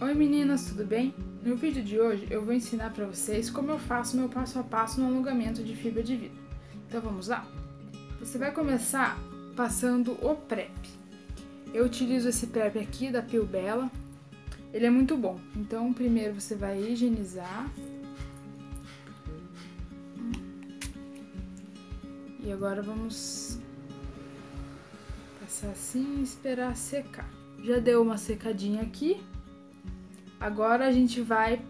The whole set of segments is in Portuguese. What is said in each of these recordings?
Oi meninas, tudo bem? No vídeo de hoje eu vou ensinar para vocês como eu faço meu passo a passo no alongamento de fibra de vidro. Então vamos lá? Você vai começar passando o prep. Eu utilizo esse prep aqui da Pilbella. Ele é muito bom. Então primeiro você vai higienizar. E agora vamos passar assim e esperar secar. Já deu uma secadinha aqui. Agora a gente vai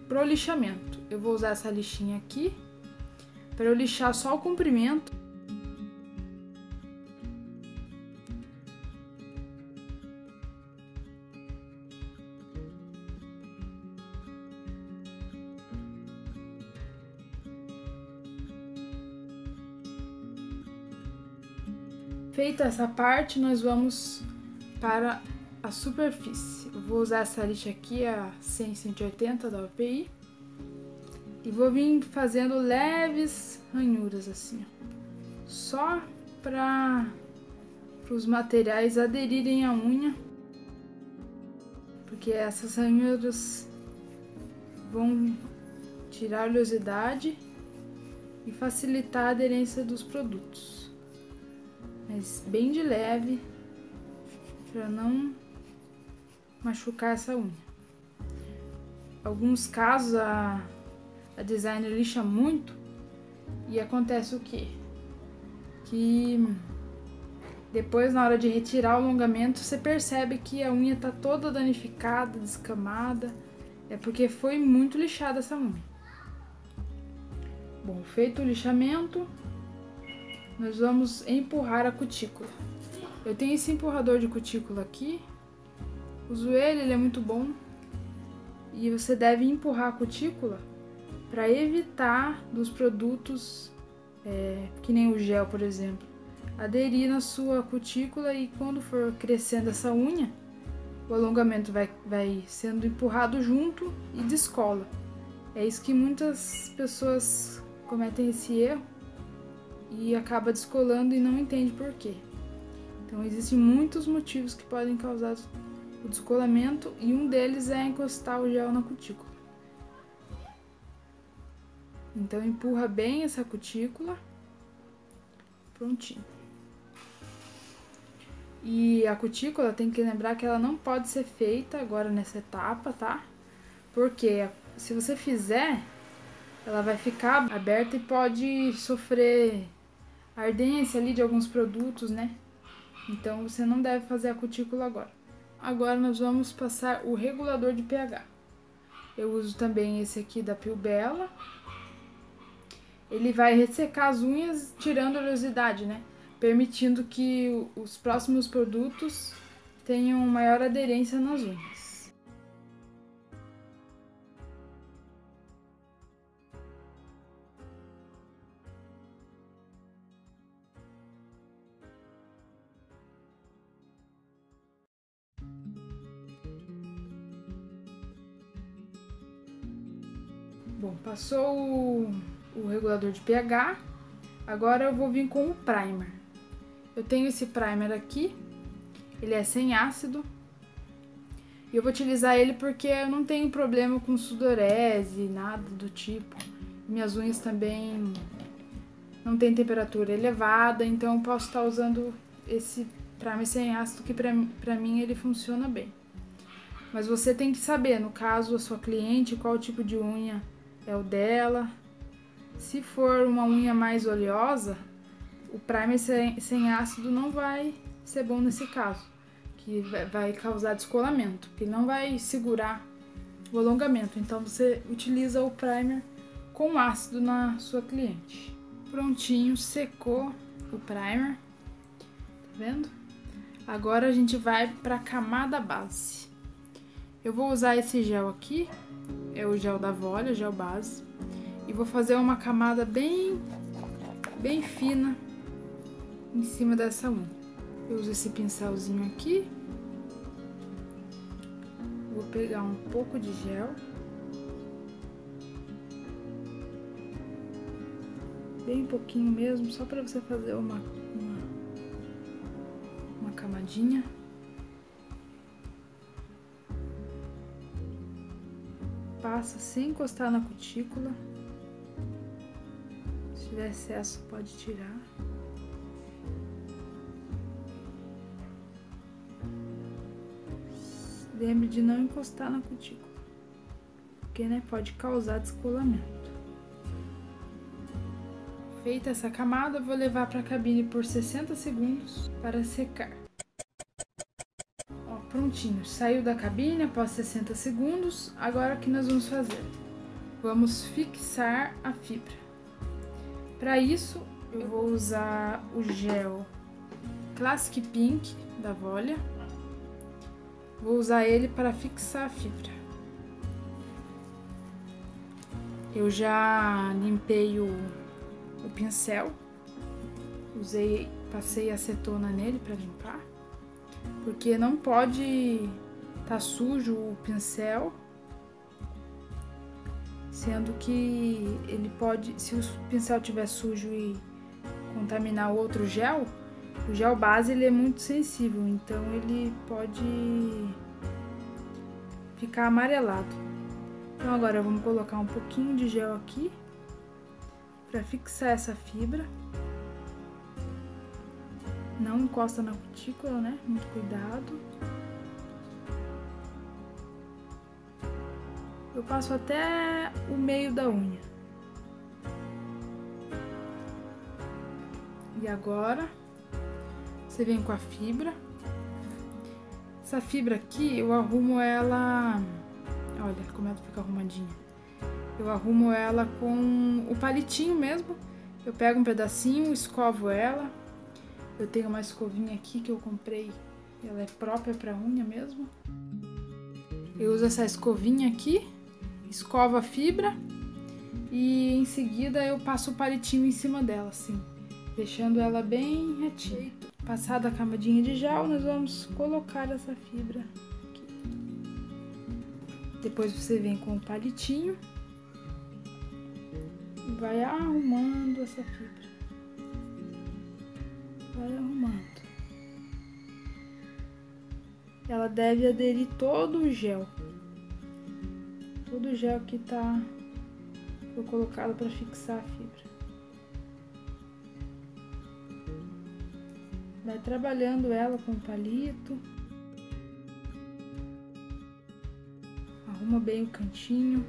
pro lixamento. Eu vou usar essa lixinha aqui para eu lixar só o comprimento. Feita essa parte, nós vamos para a superfície. Eu vou usar essa lixa aqui, a 100-180 da OPI. E vou vir fazendo leves ranhuras assim, ó. Só para os materiais aderirem à unha. Porque essas ranhuras vão tirar a oleosidade e facilitar a aderência dos produtos. Mas bem de leve, para não machucar essa unha. Alguns casos a designer lixa muito e acontece o quê? Que depois, na hora de retirar o alongamento, você percebe que a unha tá toda danificada, descamada. É porque foi muito lixada essa unha. Bom, feito o lixamento, nós vamos empurrar a cutícula. Eu tenho esse empurrador de cutícula aqui. Uso ele é muito bom. E você deve empurrar a cutícula para evitar dos produtos, que nem o gel, por exemplo, aderir na sua cutícula e quando for crescendo essa unha, o alongamento vai sendo empurrado junto e descola. É isso que muitas pessoas cometem esse erro e acaba descolando e não entende por quê. Então existem muitos motivos que podem causar o descolamento e um deles é encostar o gel na cutícula. Então empurra bem essa cutícula. Prontinho. E a cutícula tem que lembrar que ela não pode ser feita agora nessa etapa, tá? Porque se você fizer, ela vai ficar aberta e pode sofrer ardência ali de alguns produtos, né? Então você não deve fazer a cutícula agora. Agora nós vamos passar o regulador de pH. Eu uso também esse aqui da Pilbella. Ele vai ressecar as unhas, tirando a oleosidade, né? Permitindo que os próximos produtos tenham maior aderência nas unhas. Bom, passou o regulador de pH, agora eu vou vir com o primer. Eu tenho esse primer aqui, ele é sem ácido, e eu vou utilizar ele porque eu não tenho problema com sudorese, nada do tipo. Minhas unhas também não tem temperatura elevada, então eu posso estar usando esse primer sem ácido que pra mim ele funciona bem. Mas você tem que saber, no caso a sua cliente, qual tipo de unha é o dela. Se for uma unha mais oleosa, o primer sem ácido não vai ser bom nesse caso, que vai causar descolamento, que não vai segurar o alongamento. Então você utiliza o primer com ácido na sua cliente. Prontinho, secou o primer, tá vendo? Agora a gente vai para a camada base. Eu vou usar esse gel aqui, é o gel da Volia, gel base, e vou fazer uma camada bem fina em cima dessa unha. Eu uso esse pincelzinho aqui, vou pegar um pouco de gel, bem pouquinho mesmo, só para você fazer uma camadinha. passa sem encostar na cutícula. Se tiver excesso, pode tirar. Lembre de não encostar na cutícula, porque, né, pode causar descolamento. Feita essa camada, eu vou levar para a cabine por 60 segundos para secar. Ó, prontinho, saiu da cabine após 60 segundos. Agora o que nós vamos fazer? Vamos fixar a fibra. Para isso, eu vou usar o gel Classic Pink da Volia. Vou usar ele para fixar a fibra. Eu já limpei o pincel, passei acetona nele para limpar, porque não pode tá sujo o pincel, sendo que ele pode, se o pincel tiver sujo e contaminar o outro gel, o gel base ele é muito sensível, então ele pode ficar amarelado. Então agora vamos colocar um pouquinho de gel aqui para fixar essa fibra. Não encosta na cutícula, né? Muito cuidado. Eu passo até o meio da unha. E agora você vem com a fibra. Essa fibra aqui eu arrumo ela, olha como ela fica arrumadinha. Eu arrumo ela com o palitinho mesmo. Eu pego um pedacinho, escovo ela. Eu tenho uma escovinha aqui que eu comprei, ela é própria para unha mesmo. Eu uso essa escovinha aqui, escovo a fibra e em seguida eu passo o palitinho em cima dela, assim, deixando ela bem retinha. Passada a camadinha de gel, nós vamos colocar essa fibra aqui. Depois você vem com o palitinho e vai arrumando essa fibra. Vai arrumando. Ela deve aderir todo o gel. Todo o gel que foi colocado para fixar a fibra. Vai trabalhando ela com o palito. Arruma bem o cantinho.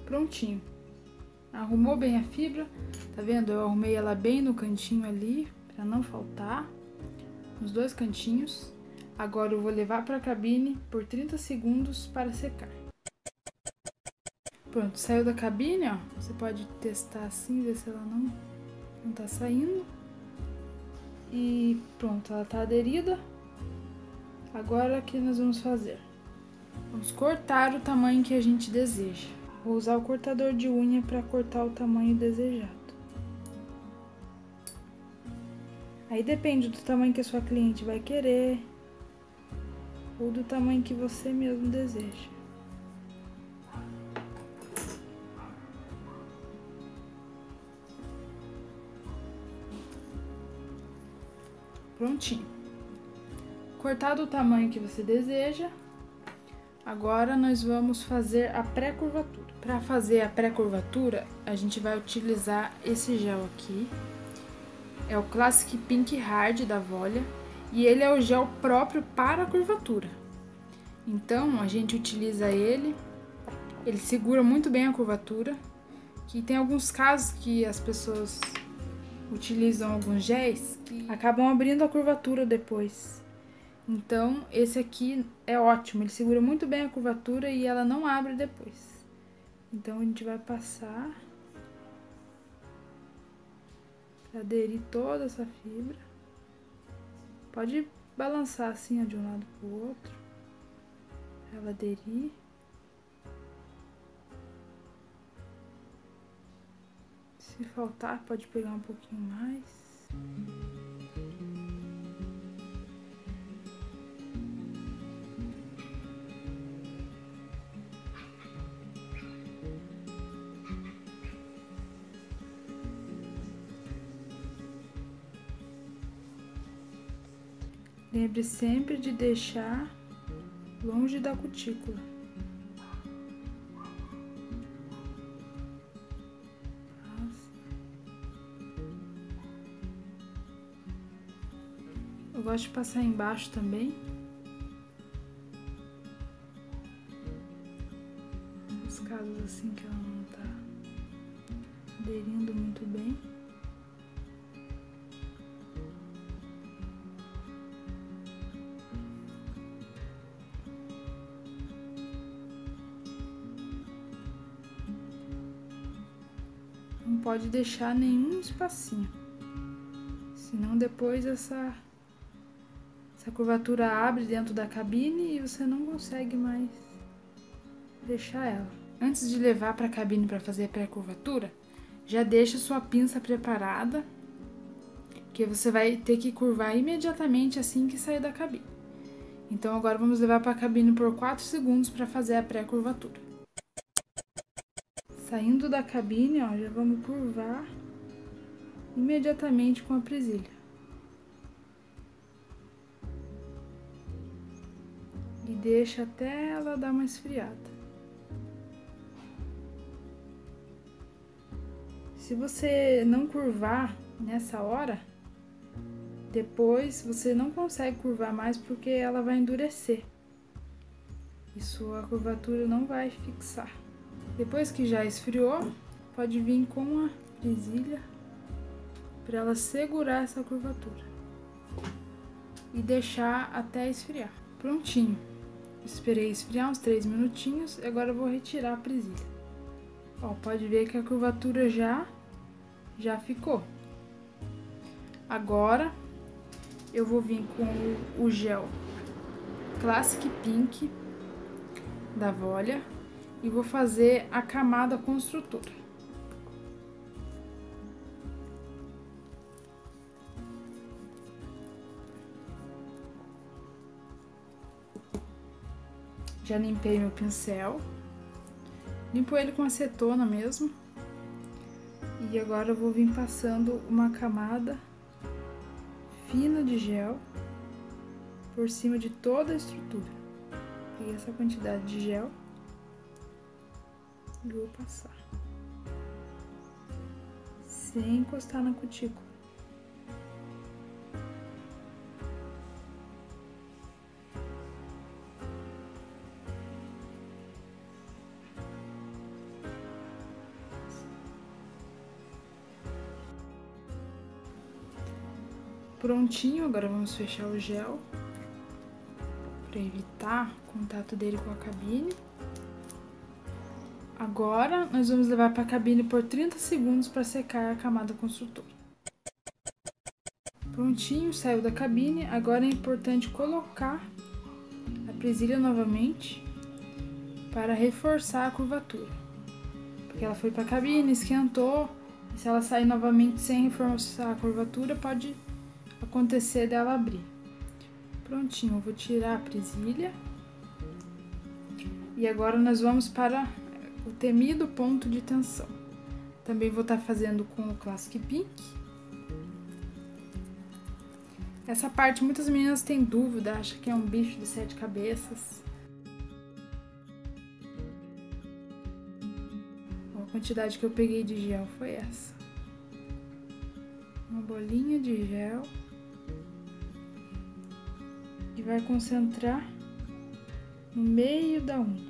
Prontinho. Arrumou bem a fibra, tá vendo? Eu arrumei ela bem no cantinho ali, pra não faltar, nos dois cantinhos. Agora eu vou levar pra cabine por 30 segundos para secar. Pronto, saiu da cabine, ó. Você pode testar assim, ver se ela não tá saindo. E pronto, ela tá aderida. Agora o que nós vamos fazer? Vamos cortar o tamanho que a gente deseja. Vou usar o cortador de unha para cortar o tamanho desejado. Aí depende do tamanho que a sua cliente vai querer ou do tamanho que você mesmo deseja. Prontinho. Cortado o tamanho que você deseja, agora nós vamos fazer a pré-curvatura. Para fazer a pré-curvatura, a gente vai utilizar esse gel aqui. É o Classic Pink Hard da Volia e ele é o gel próprio para a curvatura. Então, a gente utiliza ele Ele segura muito bem a curvatura, que tem alguns casos que as pessoas utilizam alguns géis que acabam abrindo a curvatura depois. Então, esse aqui é ótimo, ele segura muito bem a curvatura e ela não abre depois. Então, a gente vai passar para aderir toda essa fibra. Pode balançar assim, ó, de um lado para o outro, para ela aderir. Se faltar, pode pegar um pouquinho mais. Lembre sempre de deixar longe da cutícula. Eu gosto de passar embaixo também. Nos casos assim que ela não tá aderindo muito bem. Não pode deixar nenhum espacinho, senão depois essa curvatura abre dentro da cabine e você não consegue mais deixar ela. Antes de levar para a cabine para fazer a pré-curvatura, já deixa sua pinça preparada, que você vai ter que curvar imediatamente assim que sair da cabine. Então agora vamos levar para a cabine por 4 segundos para fazer a pré-curvatura. Saindo da cabine, ó, já vamos curvar imediatamente com a presilha. E deixa até ela dar uma esfriada. Se você não curvar nessa hora, depois você não consegue curvar mais porque ela vai endurecer. E sua curvatura não vai fixar. Depois que já esfriou, pode vir com a presilha para ela segurar essa curvatura. E deixar até esfriar. Prontinho. Esperei esfriar uns 3 minutinhos e agora eu vou retirar a presilha. Ó, pode ver que a curvatura já ficou. Agora eu vou vir com o gel Classic Pink da Volia e vou fazer a camada construtora. Já limpei meu pincel, limpo ele com acetona mesmo, e agora eu vou vir passando uma camada fina de gel por cima de toda a estrutura. Peguei essa quantidade de gel e vou passar, sem encostar na cutícula. Prontinho, agora vamos fechar o gel para evitar o contato dele com a cabine. Agora nós vamos levar para a cabine por 30 segundos para secar a camada construtora. Prontinho, saiu da cabine. Agora é importante colocar a presilha novamente para reforçar a curvatura, porque ela foi para a cabine, esquentou, e se ela sair novamente sem reforçar a curvatura, pode acontecer dela abrir. Prontinho, eu vou tirar a presilha. E agora nós vamos para o temido ponto de tensão. Também vou estar fazendo com o Classic Pink. Essa parte muitas meninas têm dúvida, acham que é um bicho de 7 cabeças. A quantidade que eu peguei de gel foi essa. Uma bolinha de gel. E vai concentrar no meio da unha.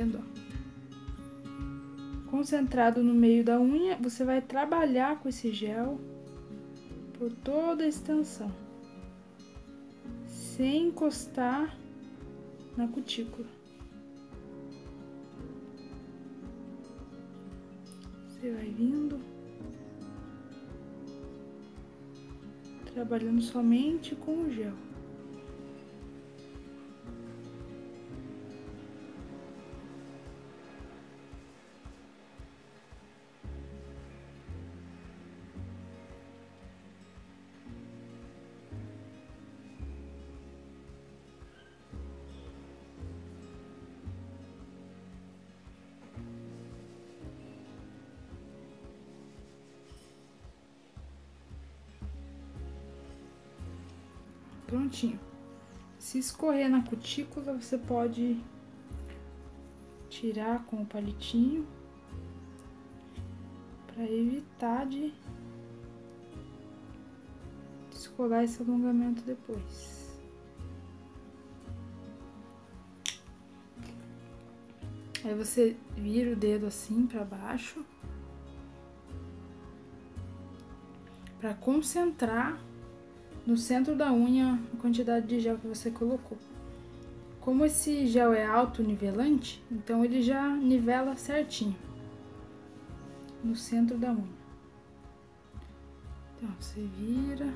vendo? Ó? Concentrado no meio da unha, você vai trabalhar com esse gel por toda a extensão, sem encostar na cutícula. Você vai vindo, trabalhando somente com o gel. Prontinho. Se escorrer na cutícula, você pode tirar com o palitinho para evitar de descolar esse alongamento depois. Aí você vira o dedo assim para baixo para concentrar no centro da unha a quantidade de gel que você colocou. Como esse gel é autonivelante, então ele já nivela certinho no centro da unha. Então você vira,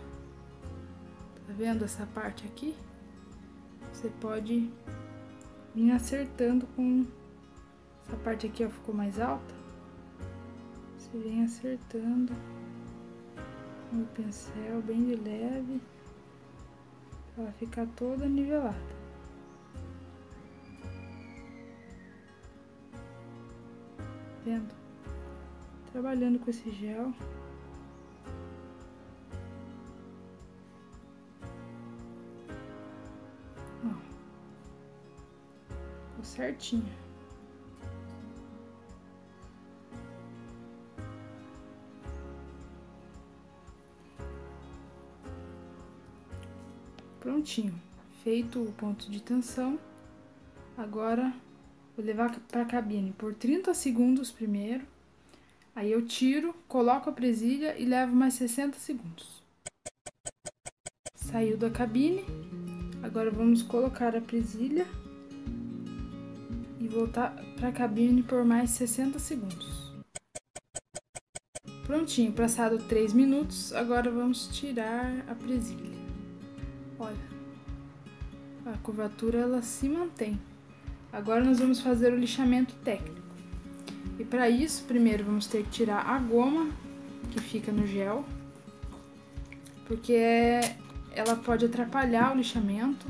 tá vendo essa parte aqui? Você pode vir acertando com essa parte aqui, ó, ficou mais alta. Você vem acertando o pincel bem de leve, para ela ficar toda nivelada. Vendo? Trabalhando com esse gel. Ó, ficou certinho. Prontinho, feito o ponto de tensão, agora vou levar para a cabine por 30 segundos primeiro, aí eu tiro, coloco a presilha e levo mais 60 segundos. Saiu da cabine, agora vamos colocar a presilha e voltar para a cabine por mais 60 segundos. Prontinho, passado 3 minutos, agora vamos tirar a presilha. Olha, a curvatura ela se mantém. Agora nós vamos fazer o lixamento técnico. E para isso, primeiro vamos ter que tirar a goma que fica no gel, porque ela pode atrapalhar o lixamento,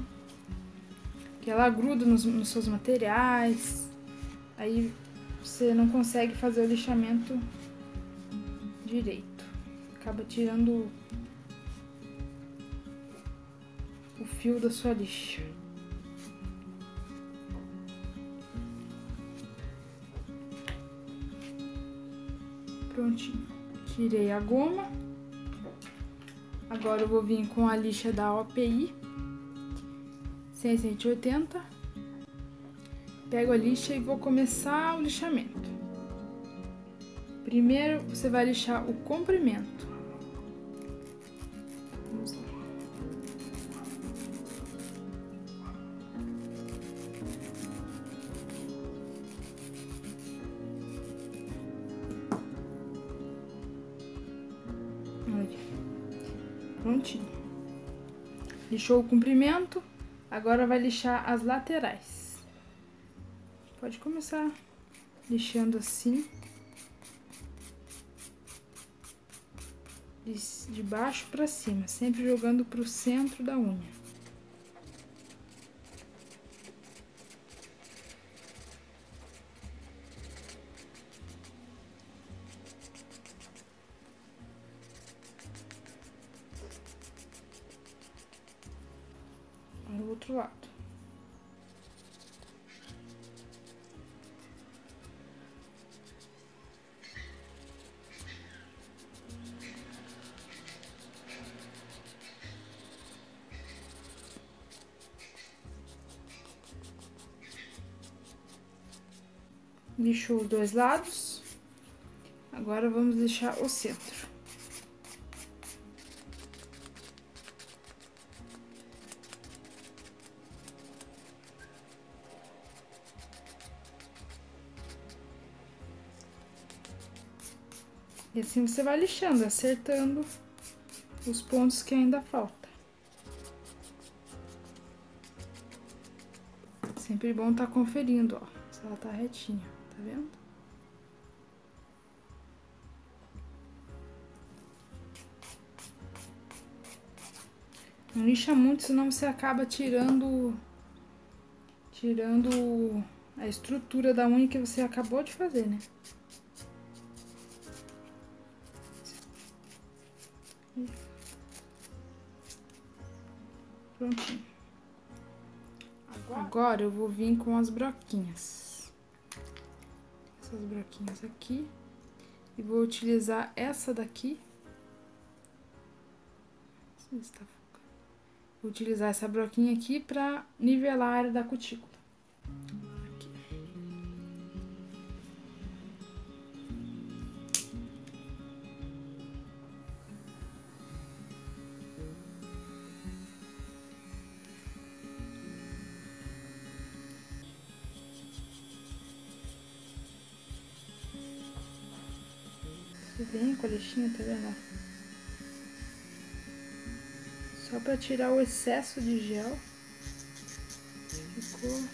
que ela gruda nos seus materiais, aí você não consegue fazer o lixamento direito. Acaba tirando o fio da sua lixa. Prontinho. Tirei a goma. Agora eu vou vir com a lixa da OPI 180. Pego a lixa e vou começar o lixamento. Primeiro você vai lixar o comprimento. Vamos lá. Prontinho. Lixou o comprimento, agora vai lixar as laterais. Pode começar lixando assim, de baixo para cima, sempre jogando para o centro da unha. No outro lado. Lixou os dois lados. Agora vamos lixar o centro. E assim você vai lixando, acertando os pontos que ainda falta. Sempre bom estar conferindo, ó, se ela tá retinha, tá vendo? Não lixa muito, senão você acaba tirando a estrutura da unha que você acabou de fazer, né? Prontinho. Agora eu vou vir com as broquinhas. Essas broquinhas aqui. E vou utilizar essa daqui. Não sei se tá focando. Vou utilizar essa broquinha aqui pra nivelar a área da cutícula. Aqui. Você vem com a lixinha, tá vendo? Só pra tirar o excesso de gel. Ficou.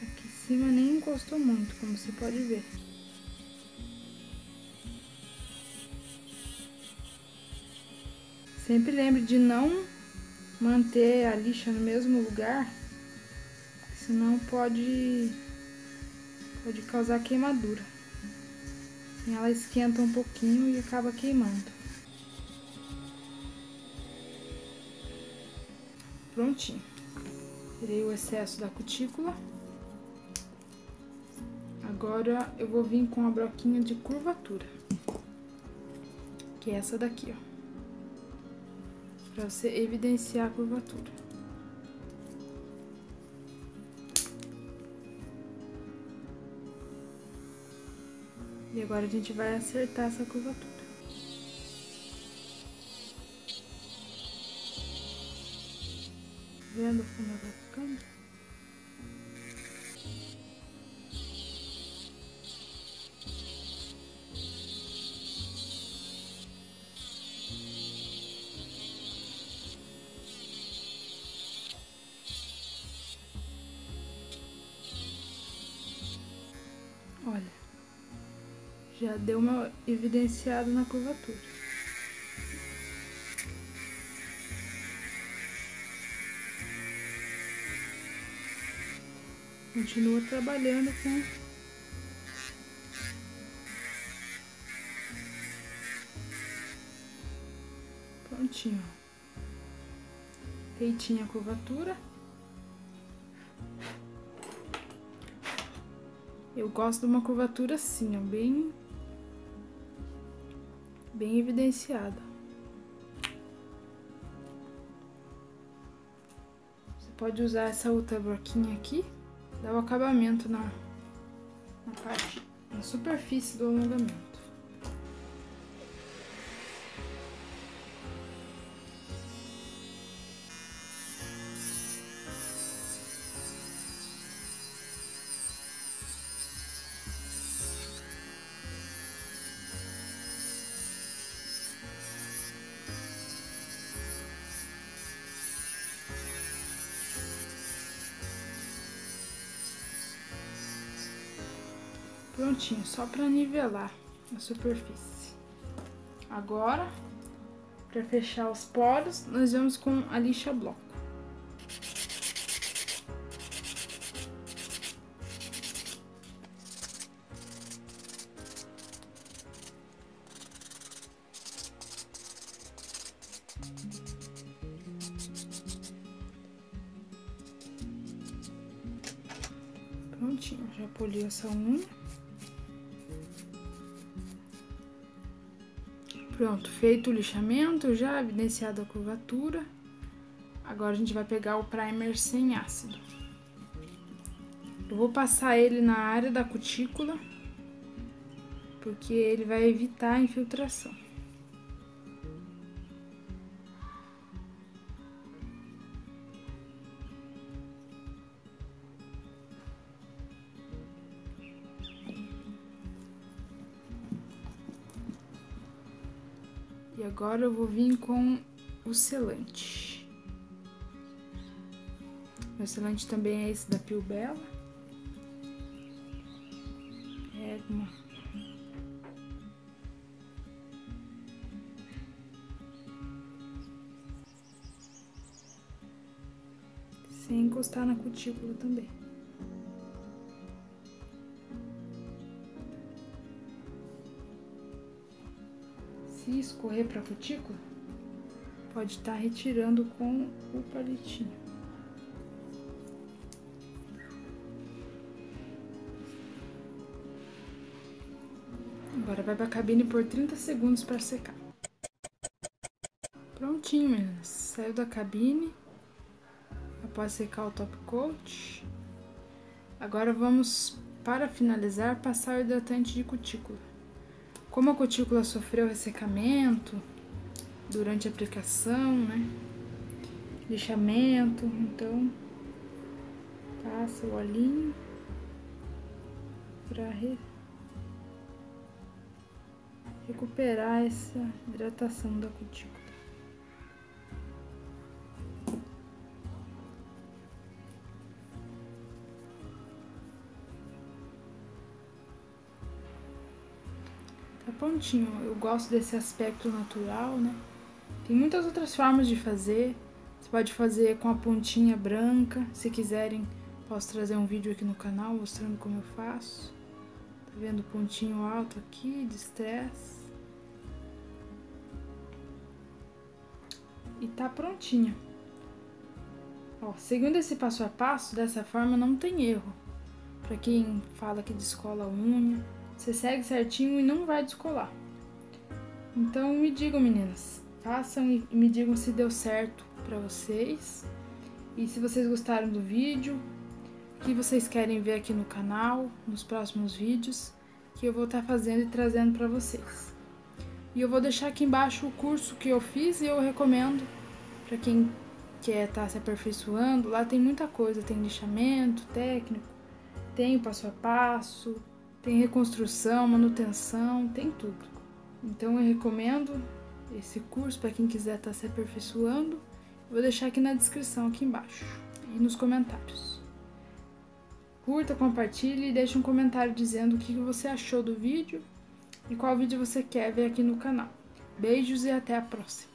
Aqui em cima nem encostou muito, como você pode ver. Sempre lembre de não manter a lixa no mesmo lugar, senão pode causar queimadura. E ela esquenta um pouquinho e acaba queimando. Prontinho. Tirei o excesso da cutícula. Agora eu vou vir com a broquinha de curvatura, que é essa daqui, ó, pra você evidenciar a curvatura. E agora a gente vai acertar essa curvatura. Vendo como ela vai ficando? Olha, já deu uma evidenciada na curvatura. Continua trabalhando com prontinho. Feitinha a curvatura. Eu gosto de uma curvatura assim, ó, bem evidenciada. Você pode usar essa outra broquinha aqui, dar o acabamento na superfície do alongamento. Prontinho, só para nivelar a superfície. Agora, para fechar os poros, nós vamos com a lixa bloco. Prontinho, já poliu essa unha. Pronto, feito o lixamento, já evidenciado a curvatura. Agora a gente vai pegar o primer sem ácido. Eu vou passar ele na área da cutícula, porque ele vai evitar a infiltração. E agora eu vou vir com o selante. Meu selante também é esse da Pilbella. Pega uma. Sem encostar na cutícula também. Se escorrer para a cutícula, pode estar retirando com o palitinho. Agora vai para a cabine por 30 segundos para secar. Prontinho, meninas. Saiu da cabine. Após secar o top coat. Agora vamos, para finalizar, passar o hidratante de cutícula. Como a cutícula sofreu ressecamento durante a aplicação, né? Lixamento, então passa o olhinho para recuperar essa hidratação da cutícula. Tá prontinho, eu gosto desse aspecto natural, né? Tem muitas outras formas de fazer. Você pode fazer com a pontinha branca. Se quiserem, posso trazer um vídeo aqui no canal mostrando como eu faço. Tá vendo o pontinho alto aqui de stress? E tá prontinha. Ó, seguindo esse passo a passo, dessa forma não tem erro. Pra quem fala que descola a unha, você segue certinho e não vai descolar. Então me digam, meninas, façam e me digam se deu certo pra vocês. E se vocês gostaram do vídeo, o que vocês querem ver aqui no canal, nos próximos vídeos, que eu vou estar fazendo e trazendo pra vocês. E eu vou deixar aqui embaixo o curso que eu fiz e eu recomendo pra quem quer estar se aperfeiçoando. Lá tem muita coisa, tem lixamento técnico, tem o passo a passo, tem reconstrução, manutenção, tem tudo. Então eu recomendo esse curso para quem quiser estar se aperfeiçoando. Vou deixar aqui na descrição, aqui embaixo, e nos comentários. Curta, compartilhe e deixe um comentário dizendo o que você achou do vídeo e qual vídeo você quer ver aqui no canal. Beijos e até a próxima!